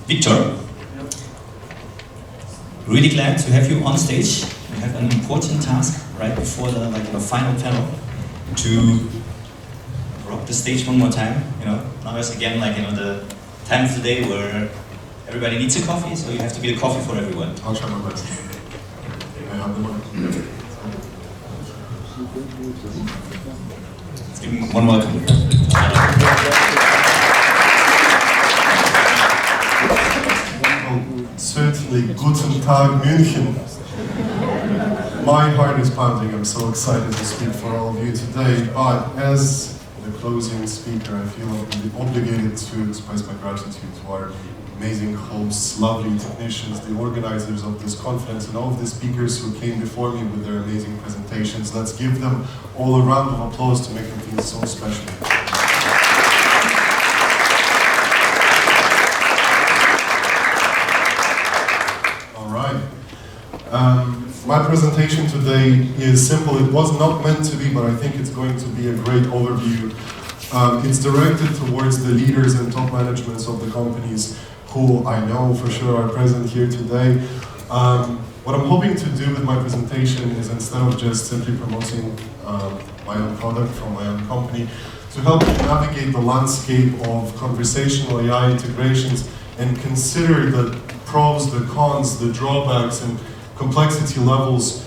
Victor, really glad to have you on stage. We have an important task right before the final panel to rock the stage one more time. Now is again the time of the day where everybody needs a coffee, so you have to be the coffee for everyone. I'll try my best. I have the mic. Let's give him one welcome. Certainly, guten Tag, München. My heart is pounding. I'm so excited to speak for all of you today. But as the closing speaker, I feel obligated to express my gratitude to our amazing hosts, lovely technicians, the organizers of this conference, and all of the speakers who came before me with their amazing presentations. Let's give them all a round of applause to make them feel so special. My presentation today is simple. It was not meant to be, but I think it's going to be a great overview. It's directed towards the leaders and top managements of the companies who I know for sure are present here today. What I'm hoping to do with my presentation is, instead of just simply promoting my own product from my own company, to help you navigate the landscape of conversational AI integrations and consider the pros, the cons, the drawbacks, and complexity levels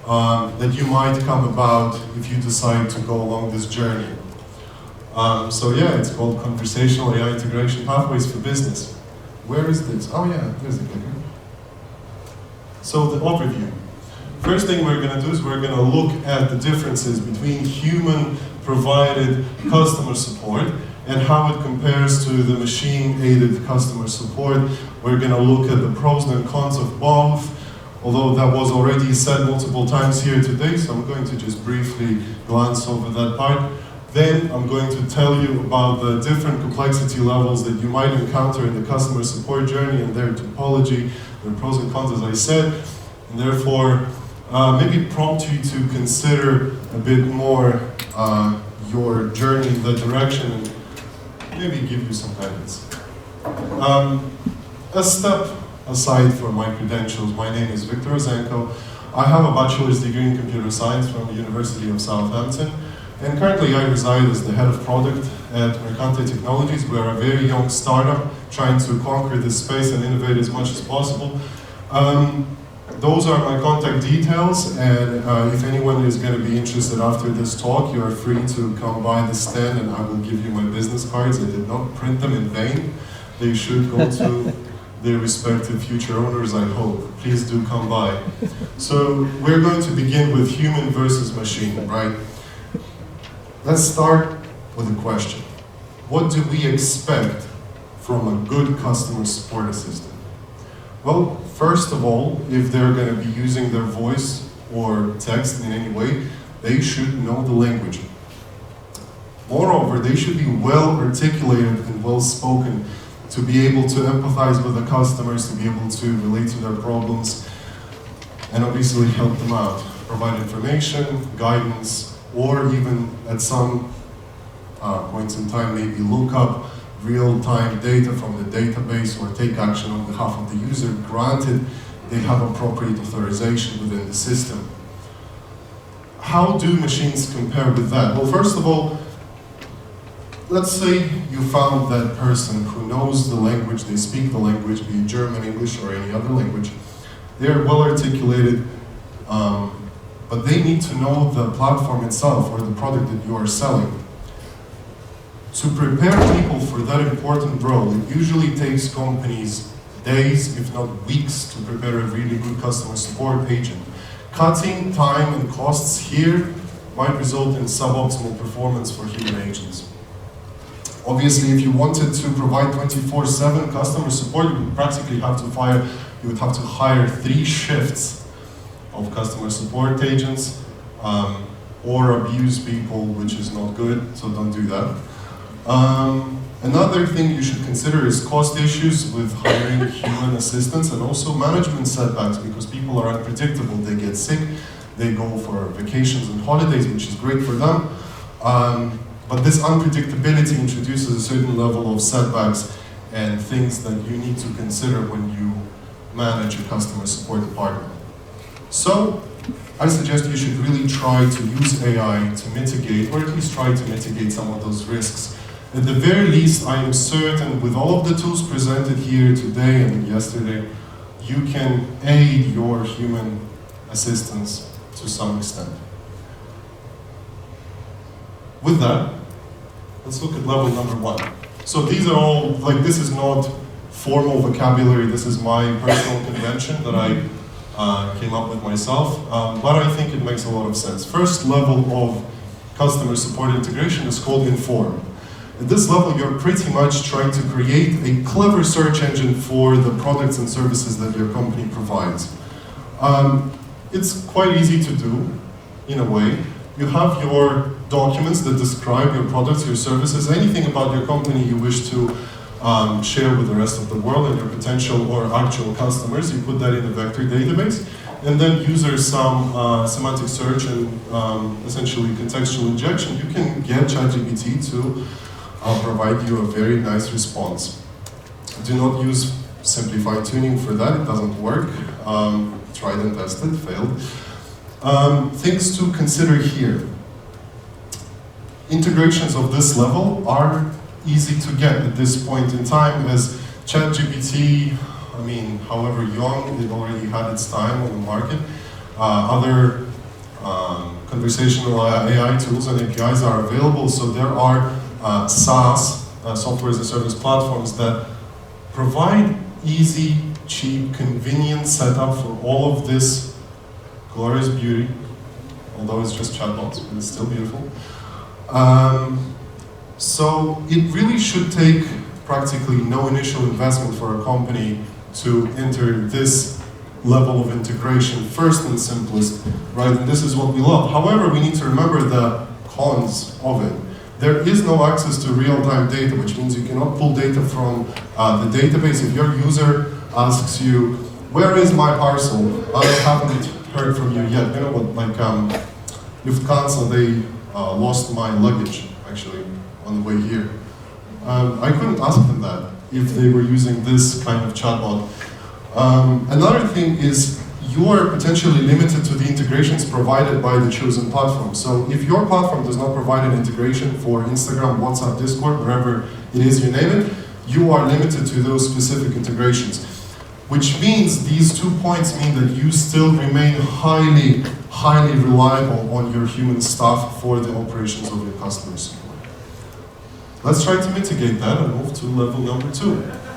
that you might come about if you decide to go along this journey. So yeah, it's called Conversational AI Integration Pathways for Business. Where is this? Oh yeah, there's the clicker. So the overview. First thing we're going to do is we're going to look at the differences between human-provided customer support and how it compares to the machine-aided customer support. We're going to look at the pros and cons of both, although that was already said multiple times here today, so I'm going to just briefly glance over that part. Then I'm going to tell you about the different complexity levels that you might encounter in the customer support journey and their topology, their pros and cons, as I said, and therefore maybe prompt you to consider a bit more your journey in that direction and maybe give you some guidance. A step aside from my credentials, my name is Victor Zenko. I have a bachelor's degree in computer science from the University of Southampton, and currently I reside as the head of product at Mercante Technologies. We are a very young startup trying to conquer this space and innovate as much as possible. Those are my contact details, and if anyone is going to be interested after this talk, you are free to come by the stand and I will give you my business cards. I did not print them in vain. They should go to their respective future owners, I hope. Please do come by. So we're going to begin with human versus machine, right? Let's start with a question. What do we expect from a good customer support assistant? Well, first of all, if they're going to be using their voice or text in any way, they should know the language. Moreover, they should be well articulated and well spoken to be able to empathize with the customers, to be able to relate to their problems, and obviously help them out, provide information, guidance, or even at some points in time maybe look up real-time data from the database or take action on behalf of the user, granted they have appropriate authorization within the system. How do machines compare with that? Well, first of all, let's say you found that person who knows the language, they speak the language, be it German, English, or any other language. They're well articulated, but they need to know the platform itself or the product that you are selling. To prepare people for that important role, it usually takes companies days, if not weeks, to prepare a really good customer support agent. Cutting time and costs here might result in suboptimal performance for human agents. Obviously, if you wanted to provide 24/7 customer support, you would practically have to hire 3 shifts of customer support agents, or abuse people, which is not good, so don't do that. Another thing you should consider is cost issues with hiring human assistants, and also management setbacks, because people are unpredictable. They get sick, they go for vacations and holidays, which is great for them. But this unpredictability introduces a certain level of setbacks and things that you need to consider when you manage a customer support department. So, I suggest you should really try to use AI to mitigate, or at least try to mitigate some of those risks. At the very least, I am certain with all of the tools presented here today and yesterday, you can aid your human assistants to some extent. With that, let's look at level number 1. So these are all, like, this is not formal vocabulary, this is my personal convention that I came up with myself, but I think it makes a lot of sense. First level of customer support integration is called Inform. At this level, you're pretty much trying to create a clever search engine for the products and services that your company provides. It's quite easy to do, in a way. You have your documents that describe your products, your services, anything about your company you wish to share with the rest of the world and your potential or actual customers. You put that in a vector database, and then users some semantic search and essentially contextual injection. You can get ChatGPT to provide you a very nice response. Do not use simplified tuning for that, it doesn't work. Tried and tested, failed. Things to consider here. Integrations of this level are easy to get at this point in time, as ChatGPT, I mean, however young, it already had its time on the market. Other conversational AI tools and APIs are available, so there are SaaS, software as a service platforms, that provide easy, cheap, convenient setup for all of this glorious beauty, although it's just chatbots, but it's still beautiful. So it really should take practically no initial investment for a company to enter this level of integration, first and simplest, right? And this is what we love. However, we need to remember the cons of it. There is no access to real-time data, which means you cannot pull data from the database. If your user asks you, where is my parcel? I haven't heard from you yet. You know what, like, Lufthansa, they lost my luggage, actually, on the way here. I couldn't ask them that if they were using this kind of chatbot. Another thing is, you are potentially limited to the integrations provided by the chosen platform. So if your platform does not provide an integration for Instagram, WhatsApp, Discord, wherever it is you name it, you are limited to those specific integrations. Which means these 2 points mean that you still remain highly, highly reliable on your human staff for the operations of your customers. Let's try to mitigate that and move to level number 2,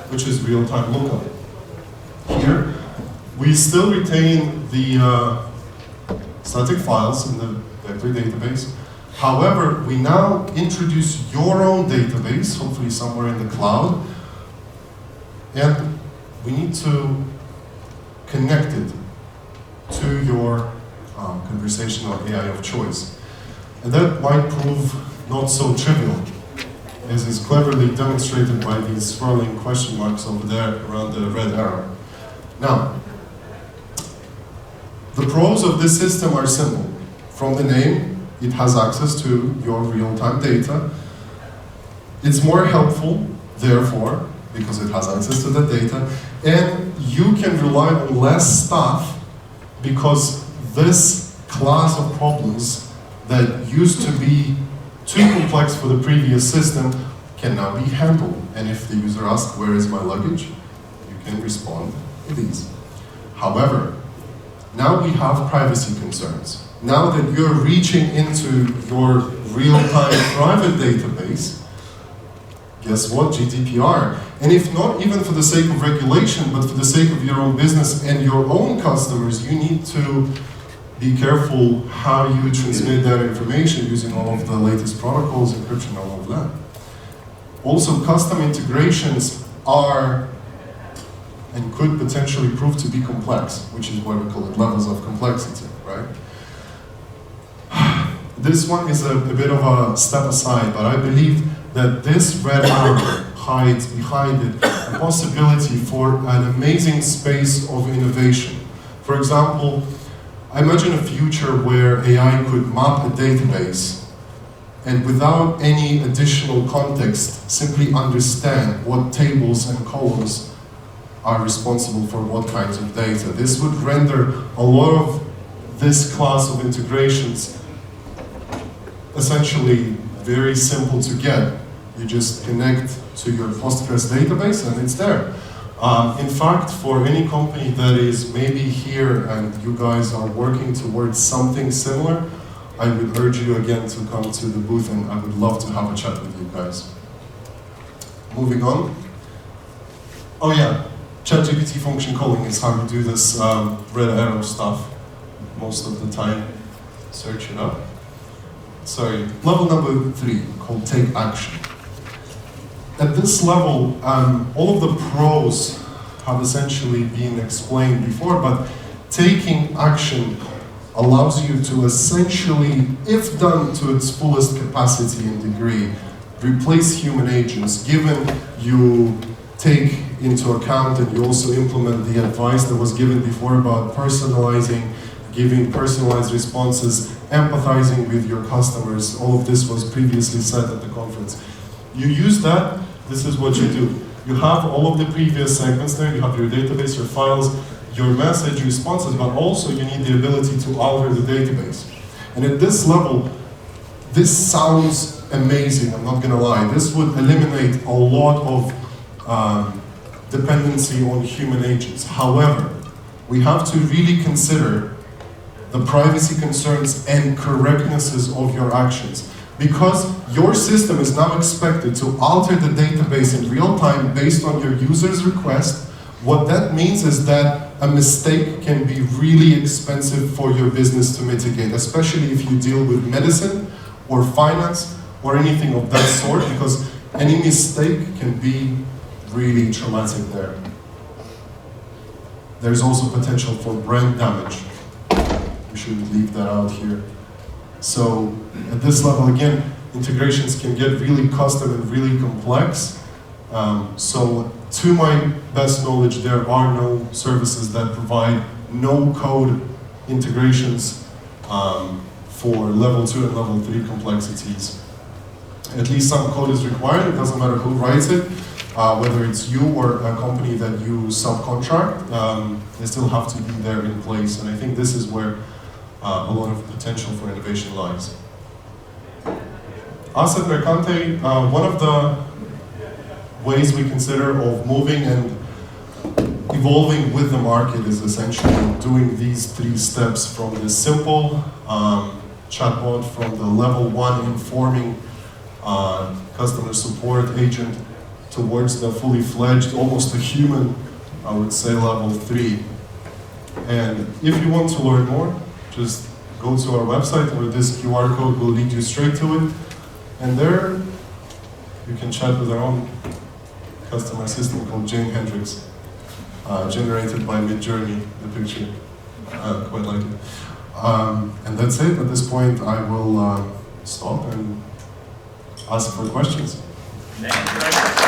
which is real-time lookup. Here, we still retain the static files in the vector database. However, we now introduce your own database, hopefully somewhere in the cloud, and we need to connect it to your conversational AI of choice. And that might prove not so trivial, as is cleverly demonstrated by these swirling question marks over there around the red arrow. Now, the pros of this system are simple. From the name, it has access to your real-time data. It's more helpful, therefore, because it has access to the data, and you can rely on less staff because this class of problems that used to be too complex for the previous system can now be handled. And if the user asks, where is my luggage? You can respond with these. However, now we have privacy concerns. Now that you're reaching into your real-time private database, guess what? GDPR. And if not even for the sake of regulation, but for the sake of your own business and your own customers, you need to be careful how you transmit that information using all of the latest protocols, encryption, all of that. Also, custom integrations are and could potentially prove to be complex, which is why we call it levels of complexity, right? This one is a bit of a step aside, but I believe that this red arrow hides behind it a possibility for an amazing space of innovation. For example, I imagine a future where AI could map a database and without any additional context, simply understand what tables and columns are responsible for what kinds of data. This would render a lot of this class of integrations essentially very simple to get. You just connect to your Postgres database and it's there. In fact, for any company that is maybe here and you guys are working towards something similar, I would urge you again to come to the booth, and I would love to have a chat with you guys. Moving on. Oh yeah, ChatGPT function calling is how we do this red arrow stuff most of the time. Search it up. Sorry, level number 3, called take action. At this level, all of the pros have essentially been explained before, but taking action allows you to essentially, if done to its fullest capacity and degree, replace human agents, given you take into account and you also implement the advice that was given before about personalizing, giving personalized responses, empathizing with your customers. All of this was previously said at the conference. You use that, this is what you do. You have all of the previous segments there, you have your database, your files, your message responses, but also you need the ability to alter the database. And at this level, this sounds amazing, I'm not gonna lie. This would eliminate a lot of dependency on human agents. However, we have to really consider the privacy concerns and correctnesses of your actions. Because your system is now expected to alter the database in real time based on your user's request, what that means is that a mistake can be really expensive for your business to mitigate, especially if you deal with medicine or finance or anything of that sort, because any mistake can be really traumatic there. There's also potential for brand damage. We shouldn't leave that out here. So at this level, again, integrations can get really custom and really complex. So to my best knowledge, there are no services that provide no-code integrations for level 2 and level 3 complexities. At least some code is required, it doesn't matter who writes it, whether it's you or a company that you subcontract, they still have to be there in place. And I think this is where a lot of potential for innovation lies. Asset Mercante, one of the ways we consider of moving and evolving with the market is essentially doing these 3 steps from the simple chatbot, from the level 1 informing customer support agent towards the fully fledged, almost a human, I would say level 3. And if you want to learn more, just go to our website where this QR code will lead you straight to it. And there you can chat with our own customer assistant called Jane Hendricks, generated by Midjourney, the picture. Quite like it. And that's it. At this point, I will stop and ask for questions. Thank you.